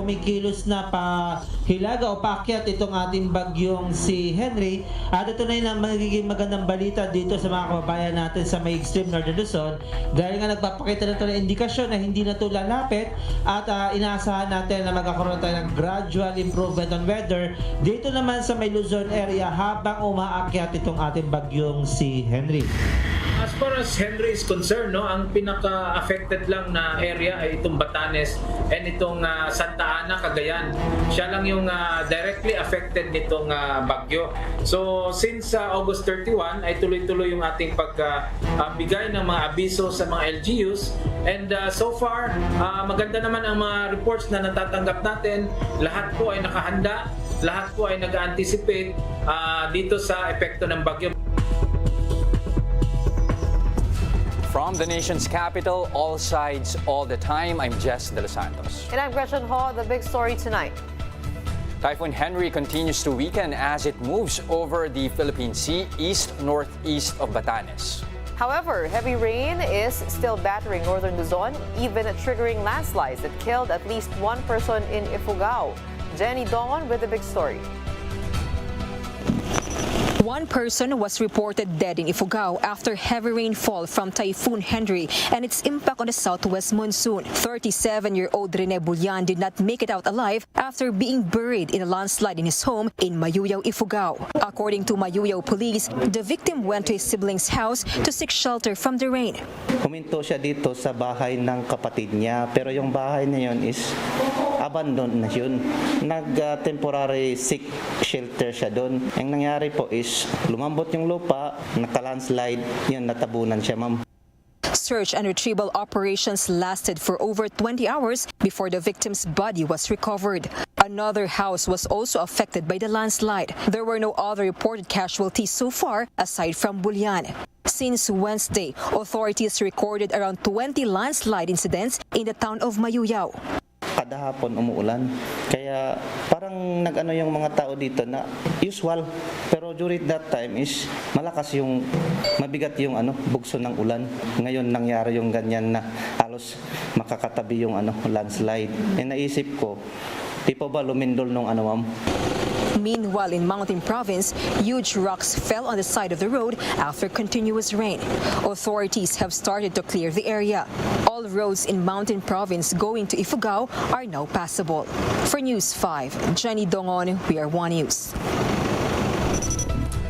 kumikilos na pa hilaga o paakyat itong ating bagyong si Henry. At ito na yun ang magiging magandang balita dito sa mga kababayan natin sa may extreme northern Luzon, dahil nga nagpapakita na ito ng indikasyon na hindi na ito lalapit at inaasahan natin na magkakaroon tayo ng gradual improvement on weather dito naman sa may Luzon area habang umaakyat itong ating bagyong si Henry. As far as Henry is concerned, no, ang pinaka-affected lang na area ay itong Batanes and itong Santa Ana, Cagayan. Siya lang yung directly affected nitong bagyo. So since August 31 ay tuloy-tuloy yung ating pagbigay ng mga abiso sa mga LGUs, and so far maganda naman ang mga reports na natatanggap natin. Lahat po ay nakahanda, lahat po ay nag-anticipate dito sa epekto ng bagyo. From the nation's capital, all sides, all the time, I'm Jess De Los Santos. And I'm Gretchen Ho. The big story tonight. Typhoon Henry continues to weaken as it moves over the Philippine Sea, east-northeast of Batanes. However, heavy rain is still battering northern Luzon, even triggering landslides that killed at least one person in Ifugao. Jenny Dongon with the big story. One person was reported dead in Ifugao after heavy rainfall from Typhoon Henry and its impact on the southwest monsoon. 37-year-old Rene Bulyan did not make it out alive after being buried in a landslide in his home in Mayuyao, Ifugao. According to Mayuyao police, the victim went to his sibling's house to seek shelter from the rain. Huminto siya dito sa bahay ng kapatid niya, pero yung bahay na yun is abandoned na yun. Nag-temporary seek shelter siya doon. Ang nangyari po is lumambot yung lupa, naka-landslide, yun, natabunan siya, ma'am. Search and retrieval operations lasted for over 20 hours before the victim's body was recovered. Another house was also affected by the landslide. There were no other reported casualties so far aside from Bulyan. Since Wednesday, authorities recorded around 20 landslide incidents in the town of Mayuyao. Kada hapon umuulan. Kaya parang nag-ano yung mga tao dito na usual. Pero during that time is malakas yung, mabigat yung bugso ng ulan. Ngayon nangyari yung ganyan na halos makakatabi yung landslide. Naisip ko, di pa ba lumindol nung ma'am? Meanwhile, in Mountain Province, huge rocks fell on the side of the road after continuous rain. Authorities have started to clear the area. All roads in Mountain Province going to Ifugao are now passable. For News 5, Jenny Dongon, we are One News.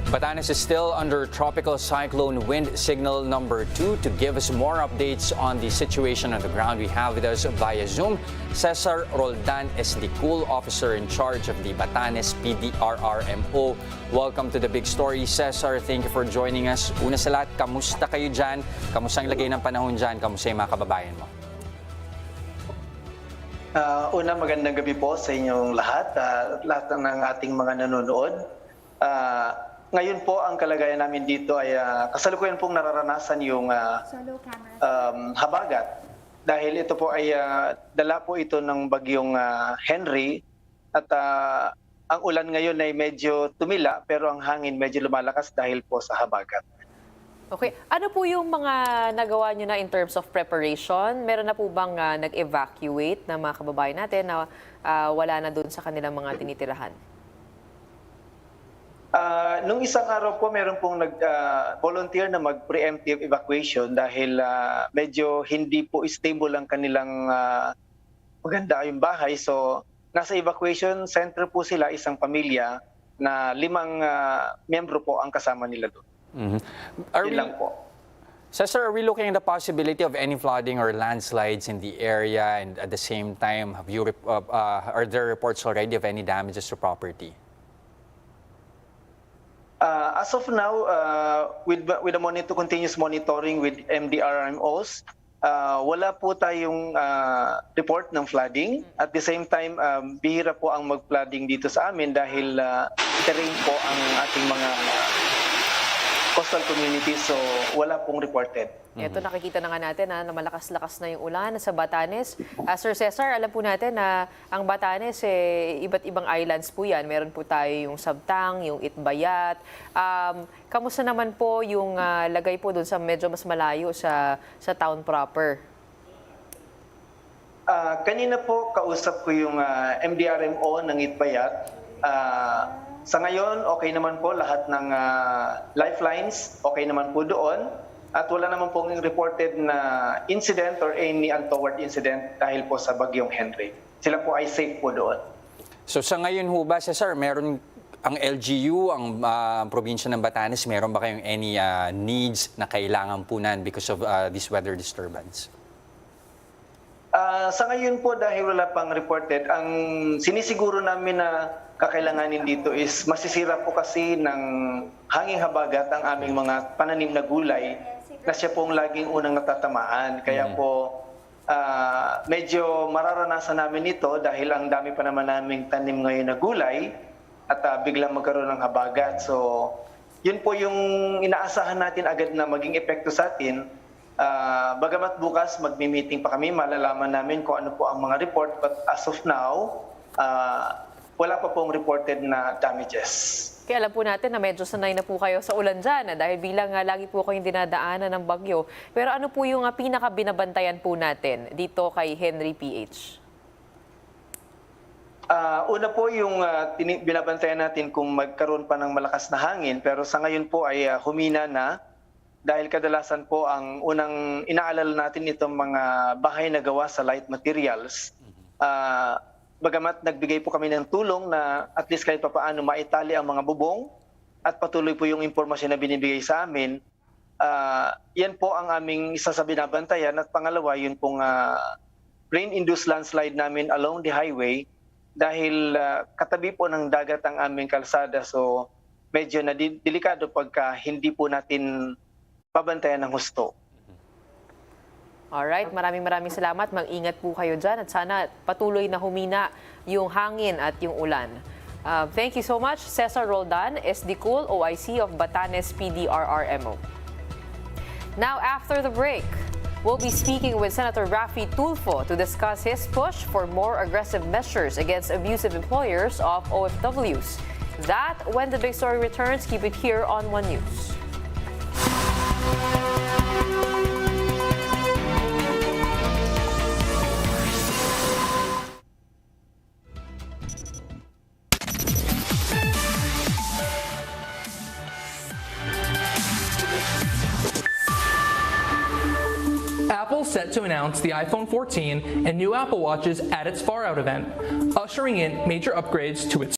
Batanes is still under tropical cyclone wind signal number 2. To give us more updates on the situation on the ground, we have with us via Zoom Cesar Roldan Esdicul, officer in charge of the Batanes PDRRMO. Welcome to the big story, Cesar. Thank you for joining us. Una sa lahat, kamusta kayo dyan? Kamusta ang lagay ng panahon dyan? Kamusta yung mga kababayan mo? Una, magandang gabi po sa inyong lahat, lahat ng ating mga nanonood. Ngayon po, ang kalagayan namin dito ay kasalukuyan pong nararanasan yung habagat. Dahil ito po ay dala po ito ng bagyong Henry at ang ulan ngayon ay medyo tumila pero ang hangin medyo lumalakas dahil po sa habagat. Okay. Ano po yung mga nagawa nyo na in terms of preparation? Meron na po bang nag-evacuate na mga kababayan natin na wala na doon sa kanilang mga tinitirahan? Nung isang araw po, meron pong nag-volunteer na mag-preemptive evacuation dahil medyo hindi po stable ang kanilang maganda yung bahay. So, nasa evacuation center po sila, isang pamilya na 5 miyembro po ang kasama nila doon. Yun lang po. Cesar, are we looking at the possibility of any flooding or landslides in the area? And at the same time, are there reports already of any damages to property? As of now, with the continuous monitoring with MDRMOs, wala po tayong report ng flooding. At the same time, bihira po ang mag-flooding dito sa amin dahil terrain po ang ating mga coastal communities, so wala pong reported. Ito, nakikita na nga natin na malakas-lakas na yung ulan sa Batanes. Sir Cesar, alam po natin na ang Batanes, iba't ibang islands po yan. Meron po tayo yung Sabtang, yung Itbayat. Kamusta naman po yung lagay po doon sa medyo mas malayo sa town proper? Kanina po kausap ko yung MDRMO ng Itbayat. Sa ngayon, okay naman po lahat ng lifelines, okay naman po doon. At wala naman pong reported na incident or any untoward incident dahil po sa bagyong Henry. Sila po ay safe po doon. So sa ngayon ho ba, Cesar, meron ang LGU, ang probinsya ng Batanes, meron ba kayong any needs na kailangan punan because of this weather disturbance? Sa ngayon po dahil wala pang reported, ang sinisiguro namin na kakailanganin dito is masisira po kasi ng hanging habagat ang aming mga pananim na gulay na siya pong laging unang natatamaan. Kaya po medyo mararanasan namin ito dahil ang dami pa naman naming tanim ngayon na gulay at biglang magkaroon ng habagat. So yun po yung inaasahan natin agad na maging epekto sa atin. Bagamat bukas magmi-meeting pa kami, malalaman namin kung ano po ang mga report. But as of now, wala pa pong reported na damages. Kaya alam po natin na medyo sanay na po kayo sa ulan dyan dahil bilang lagi po kayong dinadaanan ng bagyo. Pero ano po yung pinaka-binabantayan po natin dito kay Henry PH? Una po yung binabantayan natin kung magkaroon pa ng malakas na hangin. Pero sa ngayon po ay humina na. Dahil kadalasan po ang unang inaalala natin itong mga bahay na gawa sa light materials. Bagamat nagbigay po kami ng tulong na at least kahit papaano maitali ang mga bubong at patuloy po yung impormasyon na binibigay sa amin, yan po ang aming isa sa binabantayan. At pangalawa, yun pong rain-induced landslide namin along the highway dahil katabi po ng dagat ang aming kalsada. So medyo delikado pagka hindi po natin pabantayan ng husto. Alright, maraming salamat. Mag-ingat po kayo dyan at sana patuloy na humina yung hangin at yung ulan. Thank you so much, Cesar Roldan, SD Cool, OIC of Batanes PDRRMO. Now, after the break, we'll be speaking with Senator Raffy Tulfo to discuss his push for more aggressive measures against abusive employers of OFWs. That, when the big story returns, keep it here on One News. Apple set to announce the iPhone 14 and new Apple Watches at its Far Out event, ushering in major upgrades to its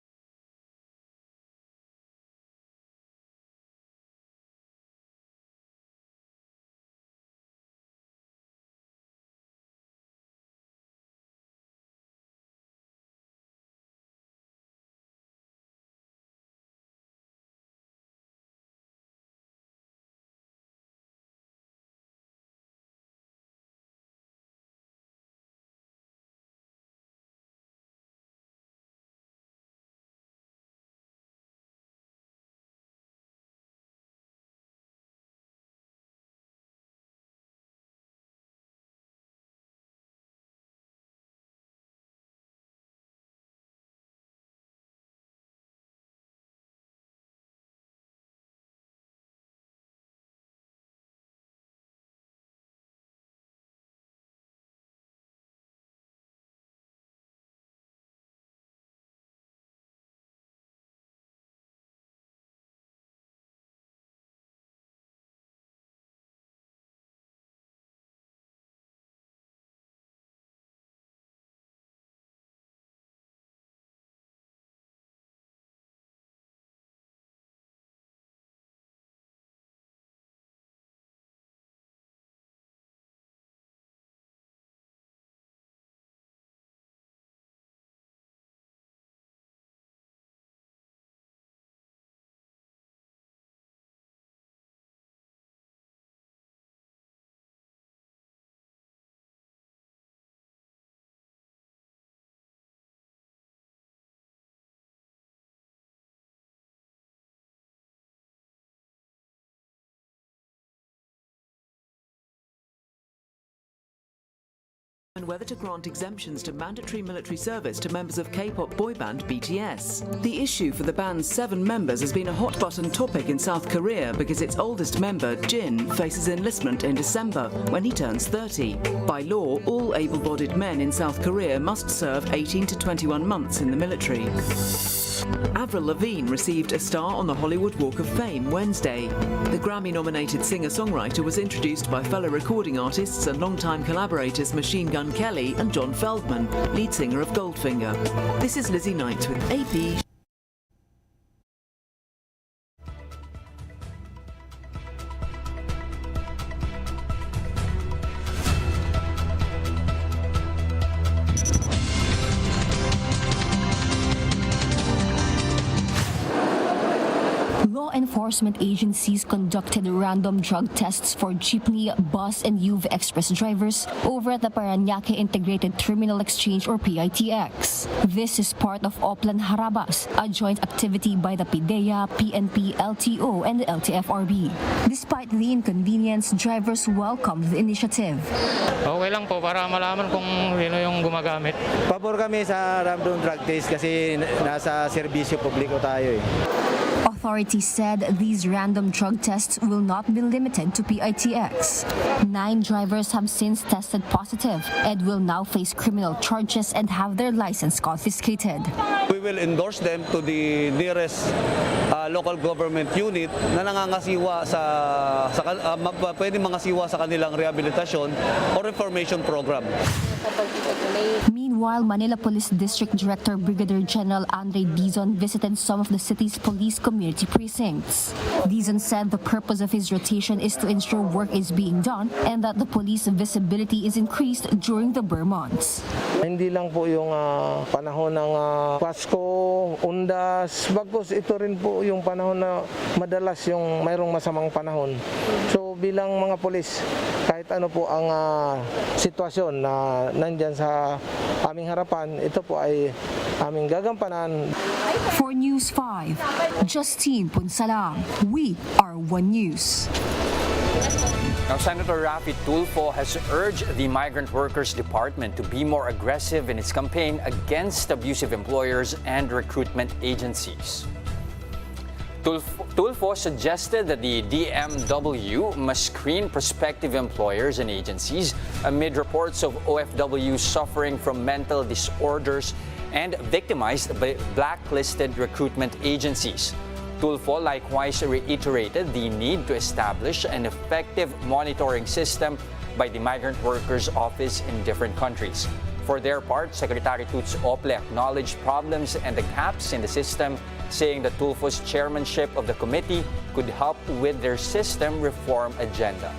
and whether to grant exemptions to mandatory military service to members of K-pop boy band BTS. The issue for the band's 7 members has been a hot-button topic in South Korea because its oldest member, Jin, faces enlistment in December when he turns 30. By law, all able-bodied men in South Korea must serve 18 to 21 months in the military. Avril Lavigne received a star on the Hollywood Walk of Fame Wednesday. The Grammy-nominated singer-songwriter was introduced by fellow recording artists and longtime collaborators Machine Gun Kelly and John Feldman, lead singer of Goldfinger. This is Lizzie Knight with AP. Law enforcement agencies conducted random drug tests for jeepney, bus, and UV Express drivers over at the Parañaque Integrated Terminal Exchange or PITX. This is part of Oplan Harabas, a joint activity by the PIDEA, PNP, LTO, and the LTFRB. Despite the inconvenience, drivers welcomed the initiative. Okay lang po para malaman kung sino yung gumagamit. Pabor kami sa random drug test kasi nasa serbisyo publiko tayo eh. Authorities said these random drug tests will not be limited to PITX. 9 drivers have since tested positive and will now face criminal charges and have their license confiscated. We will endorse them to the nearest local government unit na nangangasiwa pwede mangasiwa sa kanilang rehabilitasyon or reformation program. Meanwhile, Manila Police District Director Brigadier General Andre Dizon visited some of the city's police community precincts. Dizon said the purpose of his rotation is to ensure work is being done and that the police visibility is increased during the Burr months. Hindi lang po yung panahon ng Pasko, Undas, bagkus ito rin po yung panahon na madalas yung mayroong masamang panahon. So bilang mga polis, kahit ano po ang sitwasyon na nandyan sa aming harapan, ito po ay aming gagampanan. For News 5, Justine Punsalang, we are One News. Now, Senator Raffy Tulfo has urged the Migrant Workers Department to be more aggressive in its campaign against abusive employers and recruitment agencies. Tulfo suggested that the DMW must screen prospective employers and agencies amid reports of OFWs suffering from mental disorders and victimized by blacklisted recruitment agencies. Tulfo likewise reiterated the need to establish an effective monitoring system by the Migrant Workers Office in different countries. For their part, Secretary Toots Ople acknowledged problems and the gaps in the system, saying that Tulfo's chairmanship of the committee could help with their system reform agenda.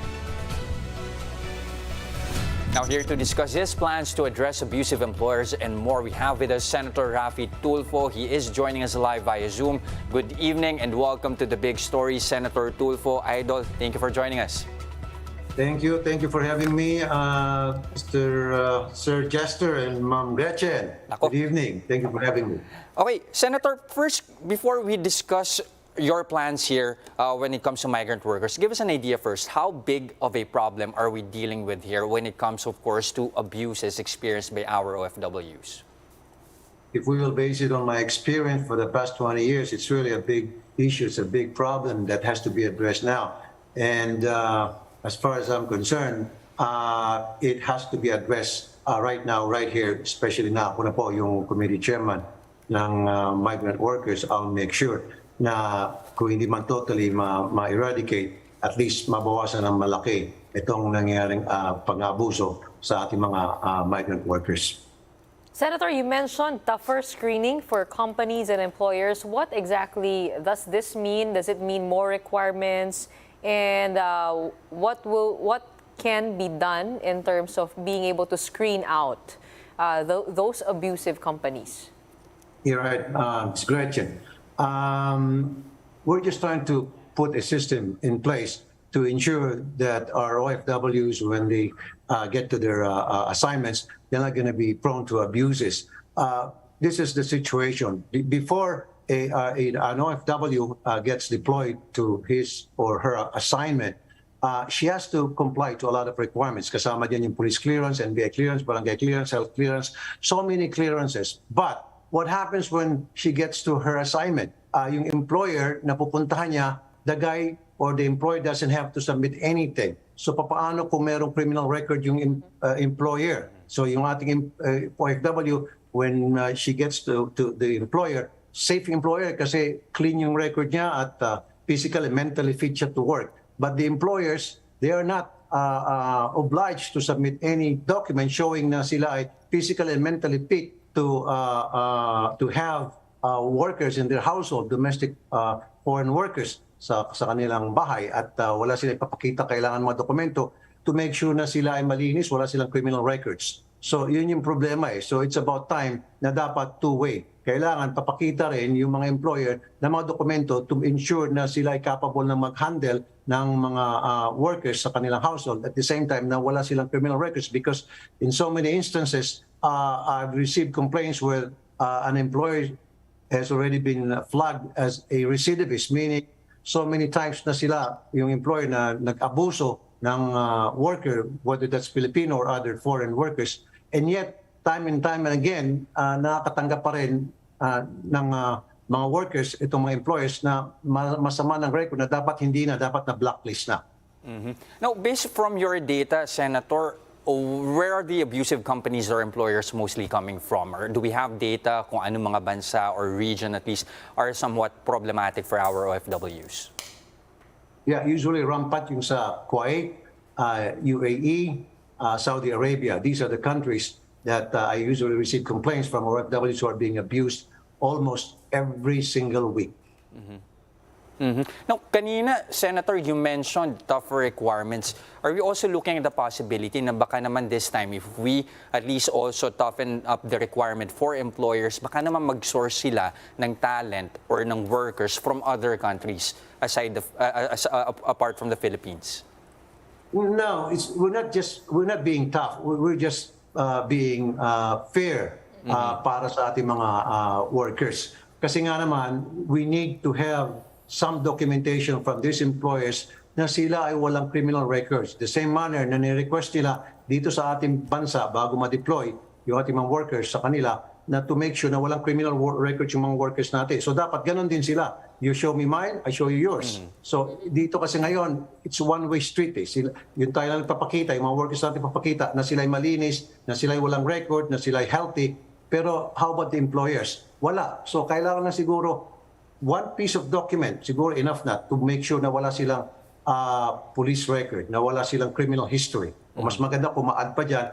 Now, here to discuss his plans to address abusive employers and more, we have with us Senator Raffy Tulfo. He is joining us live via Zoom. Good evening and welcome to The Big Story, Senator Tulfo. Idol, thank you for joining us. Thank you for having me, Sir Jester and Ma'am Gretchen. Good evening. Thank you for having me. Okay, Senator, first, before we discuss your plans here when it comes to migrant workers, give us an idea first. How big of a problem are we dealing with here when it comes, of course, to abuses experienced by our OFWs? If we will base it on my experience for the past 20 years, it's really a big issue. It's a big problem that has to be addressed now. And as far as I'm concerned, it has to be addressed right now, right here, especially now. Ako na po yung committee chairman ng migrant workers. I'll make sure na kung hindi man totally ma-eradicate, at least mabawasan ng malaki itong nangyaring pang-abuso sa ating mga migrant workers. Senator, you mentioned tougher screening for companies and employers. What exactly does this mean? Does it mean more requirements? And what can be done in terms of being able to screen out those abusive companies? You're right, Ms. Gretchen. We're just trying to put a system in place to ensure that our OFWs, when they get to their assignments, they're not going to be prone to abuses. This is the situation. Before an OFW gets deployed to his or her assignment, she has to comply to a lot of requirements. Kasama dyan yung police clearance, NBI clearance, barangay clearance, health clearance, so many clearances. But what happens when she gets to her assignment? Yung employer na pupuntahan niya, the guy or the employer doesn't have to submit anything. So papaano kung merong criminal record yung employer? So yung ating OFW, when she gets to the employer, safe employer kasi clean yung record niya at physically, mentally fit siya to work. But the employers, they are not obliged to submit any document showing na sila ay physically and mentally fit to have workers in their household, domestic foreign workers sa kanilang bahay at wala sila ipapakita kailangan mga dokumento to make sure na sila ay malinis, wala silang criminal records. So yun yung problema eh. So it's about time na dapat two-way. Kailangan papakita rin yung mga employer na mga dokumento to ensure na sila ay capable na mag-handle ng mga workers sa kanilang household at the same time na wala silang criminal records because in so many instances, I've received complaints where an employer has already been flagged as a recidivist, meaning so many times na sila, yung employer na nag-abuso ng worker, whether that's Filipino or other foreign workers, and yet time and time and again, nakakatanggap pa rin ng mga workers, itong mga employers na masama ng record na dapat hindi na, dapat na blacklist na. Now, based from your data, Senator, where are the abusive companies or employers mostly coming from? Or do we have data kung anong mga bansa or region at least are somewhat problematic for our OFWs? Yeah, usually rampant yung sa Kuwait, UAE, Saudi Arabia. These are the countries that I usually receive complaints from OFWs who are being abused almost every single week. Now, kanina, Senator, you mentioned tougher requirements. Are we also looking at the possibility na baka naman this time, if we at least also toughen up the requirement for employers, baka naman mag-source sila ng talent or ng workers from other countries apart from the Philippines? No, we're not being tough. We're just being fair para sa ating mga workers. Kasi nga naman, we need to have some documentation from these employers na sila ay walang criminal records. The same manner na ni-request nila dito sa ating bansa bago ma-deploy yung ating mga workers sa kanila na to make sure na walang criminal records yung mga workers natin. So dapat ganun din sila. You show me mine, I show you yours. So dito kasi ngayon, it's one-way street eh. Yung tayo lang papakita, yung mga workers natin papakita na sila ay malinis, na sila ay walang record, na sila ay healthy. Pero how about the employers? Wala. So kailangan na siguro one piece of document, siguro enough na to make sure na wala silang police record, na wala silang criminal history. O mas maganda kung ma-add pa dyan,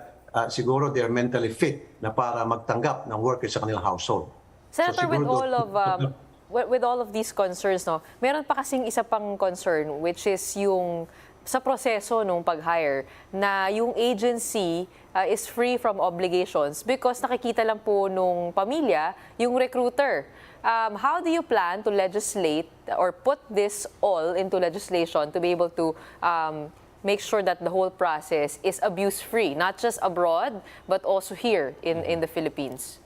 siguro they're mentally fit na para magtanggap ng workers sa kanilang household. Senator, with all of these concerns, no, meron pa kasing isa pang concern which is yung sa proseso nung pag-hire na yung agency is free from obligations because nakikita lang po nung pamilya yung recruiter. How do you plan to legislate or put this all into legislation to be able to make sure that the whole process is abuse-free, not just abroad, but also here in the Philippines?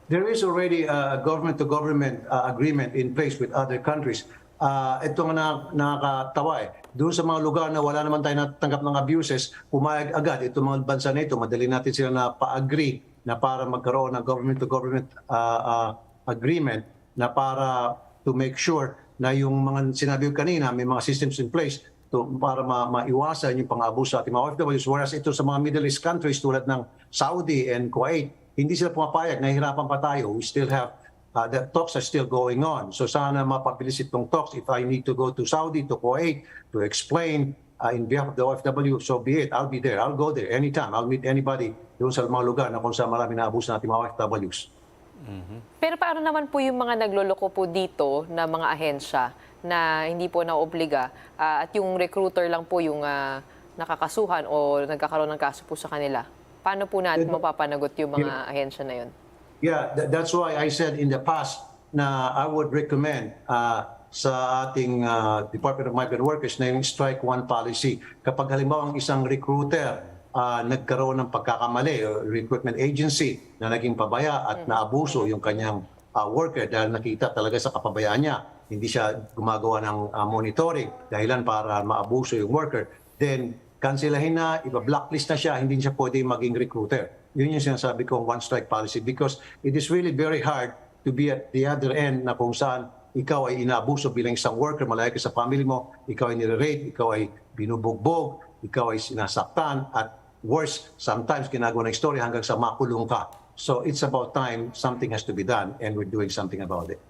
There is already a government-to-government agreement in place with other countries. Ito nga nakakatawa eh. Doon sa mga lugar na wala naman tayo natanggap ng abuses, pumayag agad itong mga bansa na ito, madali natin sila na pa-agree na para magkaroon ng government-to-government agreement na para to make sure na yung mga sinabi ko kanina, may mga systems in place para maiwasan yung pang-abuso sa ating mga OFWs. Whereas ito sa mga Middle East countries tulad ng Saudi and Kuwait, hindi sila pumapayag, nahihirapan pa tayo. We still have, the talks are still going on. So sana mapabilis itong talks. If I need to go to Saudi, to Kuwait, to explain in behalf of the OFW, so be it. I'll be there. I'll go there anytime. I'll meet anybody doon sa mga lugar na kung saan marami na abuso ng ating mga OFWs. Pero paano naman po yung mga nagloloko po dito na mga ahensya na hindi po naobliga at yung recruiter lang po yung nakakasuhan o nagkakaroon ng kaso po sa kanila? Paano po natin mapapanagot yung mga ahensya na yun? Yeah, that's why I said in the past na I would recommend sa ating Department of Migrant Workers na yung strike one policy. Kapag halimbawa ang isang recruiter nagkaroon ng pagkakamali, recruitment agency na naging pabaya at naabuso yung kanyang worker dahil nakita talaga sa kapabayaan niya hindi siya gumagawa ng monitoring, dahilan para maabuso yung worker, then cancelahin na, iba-blacklist na siya, hindi siya pwede maging recruiter. Yun yung sinasabi kong one-strike policy because it is really very hard to be at the other end na kung saan ikaw ay inaabuso bilang isang worker, malayo ka sa family mo, ikaw ay nire-rape, ikaw ay binubugbog, ikaw ay sinasaktan, at worse, sometimes ginagawa ng istorya hanggang sa makulong ka. So it's about time something has to be done and we're doing something about it.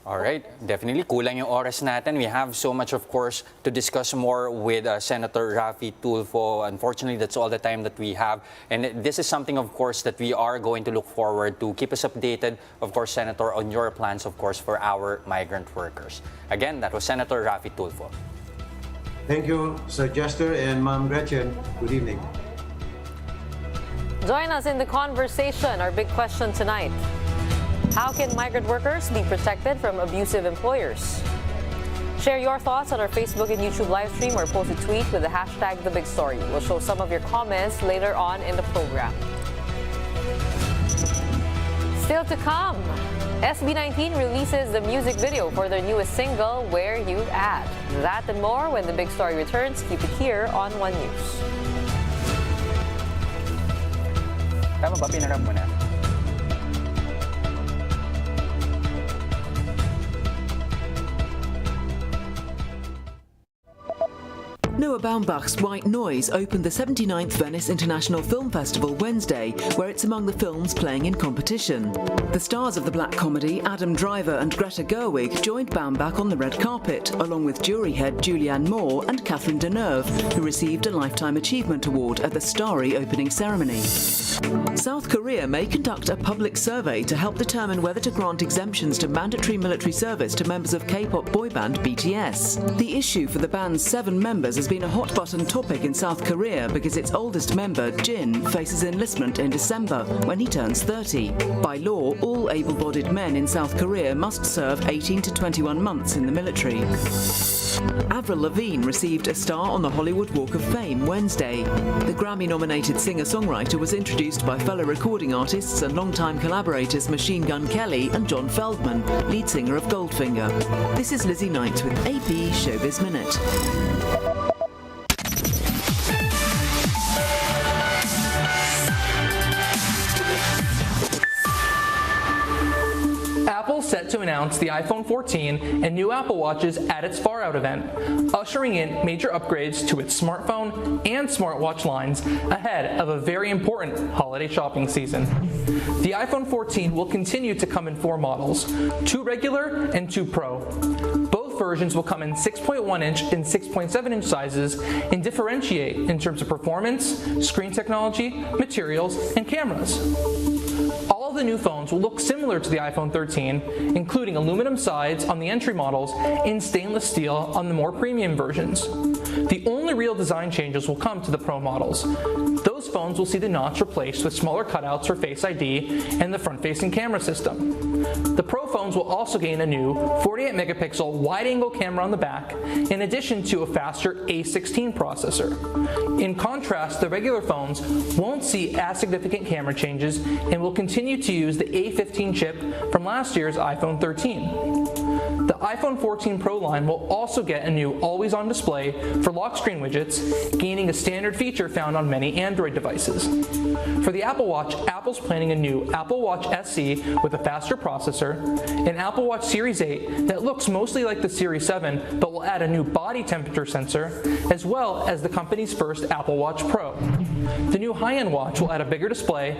All right, definitely kulang yung oras natin. We have so much, of course, to discuss more with Senator Raffy Tulfo. Unfortunately, that's all the time that we have. And this is something, of course, that we are going to look forward to. Keep us updated, of course, Senator, on your plans, of course, for our migrant workers. Again, that was Senator Raffy Tulfo. Thank you, Sir Jester and Ma'am Gretchen. Good evening. Join us in the conversation. Our big question tonight: how can migrant workers be protected from abusive employers? Share your thoughts on our Facebook and YouTube live stream or post a tweet with the hashtag #TheBigStory. We'll show some of your comments later on in the program. Still to come, SB19 releases the music video for their newest single, Where You At. That and more when the big story returns. Keep it here on One News. Tama ba? Pinarap mo na. Noah Baumbach's White Noise opened the 79th Venice International Film Festival Wednesday, where it's among the films playing in competition. The stars of the black comedy, Adam Driver and Greta Gerwig, joined Baumbach on the red carpet, along with jury head Julianne Moore and Catherine Deneuve, who received a Lifetime Achievement Award at the starry opening ceremony. South Korea may conduct a public survey to help determine whether to grant exemptions to mandatory military service to members of K-pop boy band BTS. The issue for the band's 7 members has been a hot-button topic in South Korea because its oldest member, Jin, faces enlistment in December when he turns 30. By law, all able-bodied men in South Korea must serve 18 to 21 months in the military. Avril Lavigne received a star on the Hollywood Walk of Fame Wednesday. The Grammy-nominated singer-songwriter was introduced by fellow recording artists and longtime collaborators Machine Gun Kelly and John Feldman, lead singer of Goldfinger. This is Lizzie Knight with AP Showbiz Minute. Apple set to announce the iPhone 14 and new Apple Watches at its Far Out event, ushering in major upgrades to its smartphone and smartwatch lines ahead of a very important holiday shopping season. The iPhone 14 will continue to come in 4 models, 2 regular and 2 Pro. Both versions will come in 6.1-inch and 6.7-inch sizes and differentiate in terms of performance, screen technology, materials, and cameras. All of the new phones will look similar to the iPhone 13, including aluminum sides on the entry models and stainless steel on the more premium versions. The only real design changes will come to the Pro models. Those phones will see the notch replaced with smaller cutouts for Face ID and the front-facing camera system. The Pro phones will also gain a new 48-megapixel wide-angle camera on the back, in addition to a faster A16 processor. In contrast, the regular phones won't see as significant camera changes and will continue to use the A15 chip from last year's iPhone 13. The iPhone 14 Pro line will also get a new always-on display for lock screen widgets, gaining a standard feature found on many Android devices. For the Apple Watch, Apple's planning a new Apple Watch SE with a faster processor, an Apple Watch Series 8 that looks mostly like the Series 7 but will add a new body temperature sensor, as well as the company's first Apple Watch Pro. The new high-end watch will add a bigger display,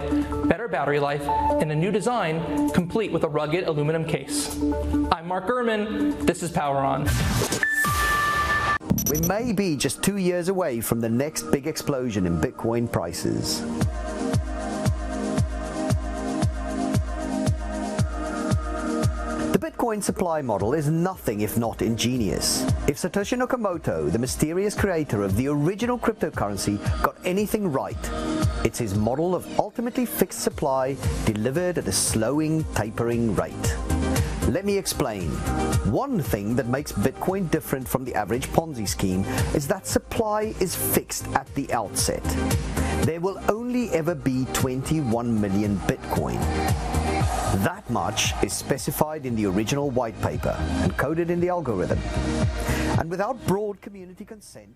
better battery life, and a new design complete with a rugged aluminum case. I'm Mark Gurman. This is Power On. We may be just 2 years away from the next big explosion in Bitcoin prices. The Bitcoin supply model is nothing if not ingenious. If Satoshi Nakamoto, the mysterious creator of the original cryptocurrency, got anything right, it's his model of ultimately fixed supply delivered at a slowing, tapering rate. Let me explain. One thing that makes Bitcoin different from the average Ponzi scheme is that supply is fixed at the outset. There will only ever be 21 million Bitcoin. That much is specified in the original white paper and coded in the algorithm. And without broad community consent,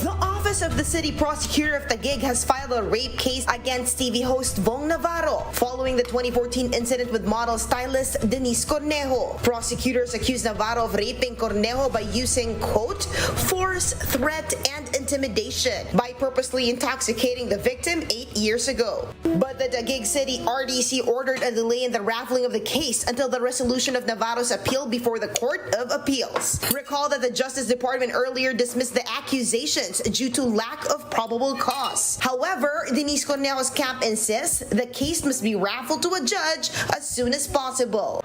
The Office of the City Prosecutor of Taguig has filed a rape case against TV host Vhong Navarro following the 2014 incident with model stylist Denise Cornejo. Prosecutors accuse Navarro of raping Cornejo by using, quote, force, threat, and intimidation by purposely intoxicating the victim 8 years ago. But the Taguig City RDC ordered a delay in the raffling of the case until the resolution of Navarro's appeal before the Court of Appeals. Recall that the Justice Department earlier dismissed the accusations due to lack of probable cause. However, Denise Cornejo's camp insists the case must be raffled to a judge as soon as possible.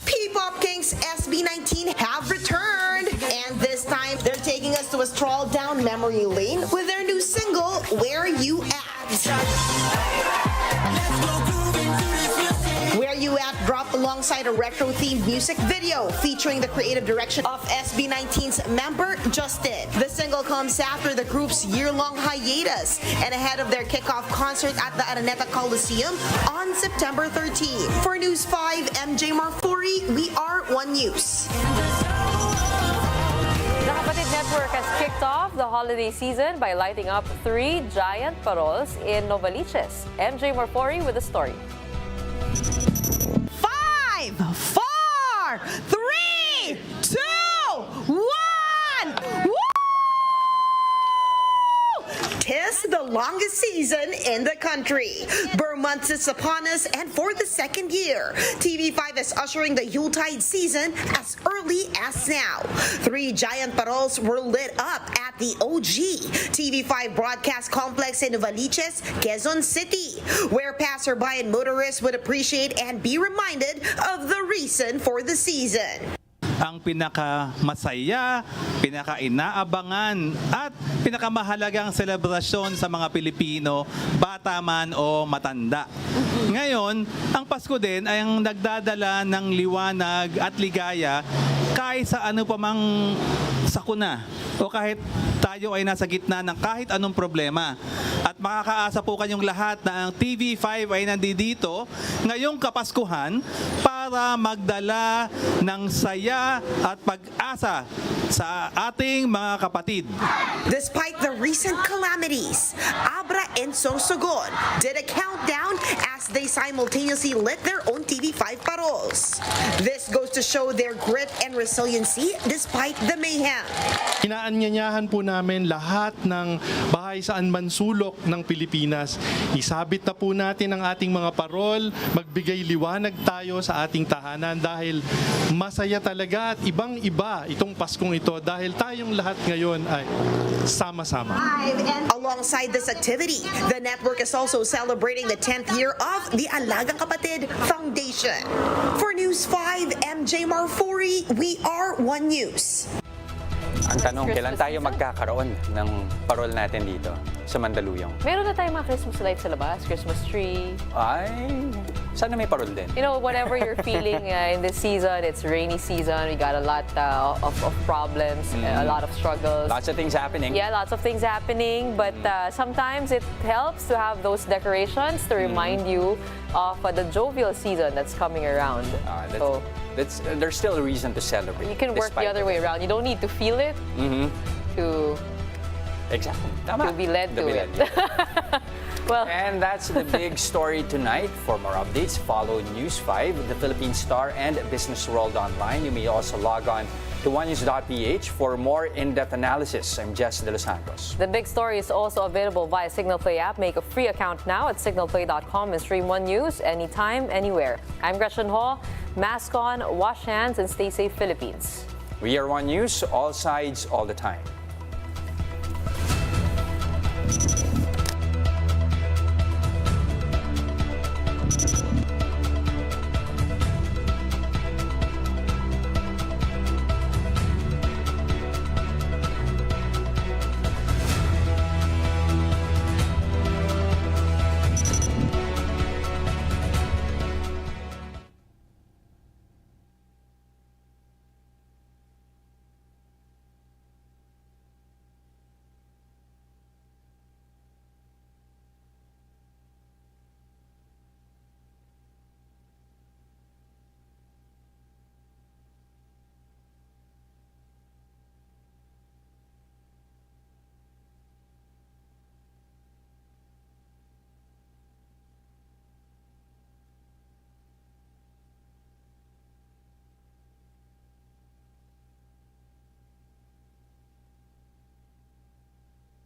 P-Pop Kings SB19 have returned, and this time they're taking us to a stroll down memory lane with their new single, Where You At? Where You At dropped alongside a retro-themed music video featuring the creative direction of SB19's member Justin. The single comes after the group's year-long hiatus and ahead of their kickoff concert at the Araneta Coliseum on September 13. For News 5, MJ Marfori, we are One News. The Kapatid Network has kicked off the holiday season by lighting up 3 giant parols in Novaliches. MJ Marfori with the story. 5, 4, 3, 2, 1. Woo! 'Tis the longest season in the country. Burr months is upon us, and for the second year, TV5 is ushering the Yuletide season as early as now. 3 giant parols were lit up at the OG TV5 broadcast complex in Novaliches, Quezon City, where passerby and motorists would appreciate and be reminded of the reason for the season. Ang pinakamasaya, pinakainaabangan at pinakamahalagang selebrasyon sa mga Pilipino, bata man o matanda. Ngayon, ang Pasko din ay ang nagdadala ng liwanag at ligaya kahit sa ano pa mang sakuna o kahit tayo ay nasa gitna ng kahit anong problema. At makakaasa po kayong lahat na ang TV5 ay nandito ngayong Kapaskuhan para magdala ng saya at pag-asa sa ating mga kapatid. Despite the recent calamities, Abra and Sorsogon did a countdown as they simultaneously lit their own TV5 parols. This goes to show their grit and resiliency despite the mayhem. Inaanyayahan po namin lahat ng bahay saan man sulok ng Pilipinas. Isabit na po natin ang ating mga parol, magbigay liwanag tayo sa ating tahanan dahil masaya talaga at ibang-iba itong Paskong ito dahil tayong lahat ngayon ay sama-sama. Alongside this activity, the network is also celebrating the 10th year of the Alagang Kapatid Foundation. For News 5, MJ Marfori, we are One News. Ang tanong, kailan tayo magkakaroon ng parol natin dito sa Mandaluyong? Meron na tayong mga Christmas lights sa labas, Christmas tree. Ay, sana may parol din. You know, whatever you're feeling in this season, it's rainy season, we got a lot of problems, a lot of struggles. Lots of things happening. Yeah, lots of things happening, but sometimes it helps to have those decorations to remind you of the jovial season that's coming around. There's still a reason to celebrate. You can work the other way around. You don't need to feel it to be led to it. And that's the big story tonight. For more updates, follow News 5, the Philippine Star, and Business World online. You may also log on to onenews.ph for more in-depth analysis. I'm Jess De Los Santos. The big story is also available via Signal Play app. Make a free account now at signalplay.com and stream One News anytime, anywhere. I'm Gretchen Hall. Mask on, wash hands, and stay safe, Philippines. We are One News, all sides, all the time.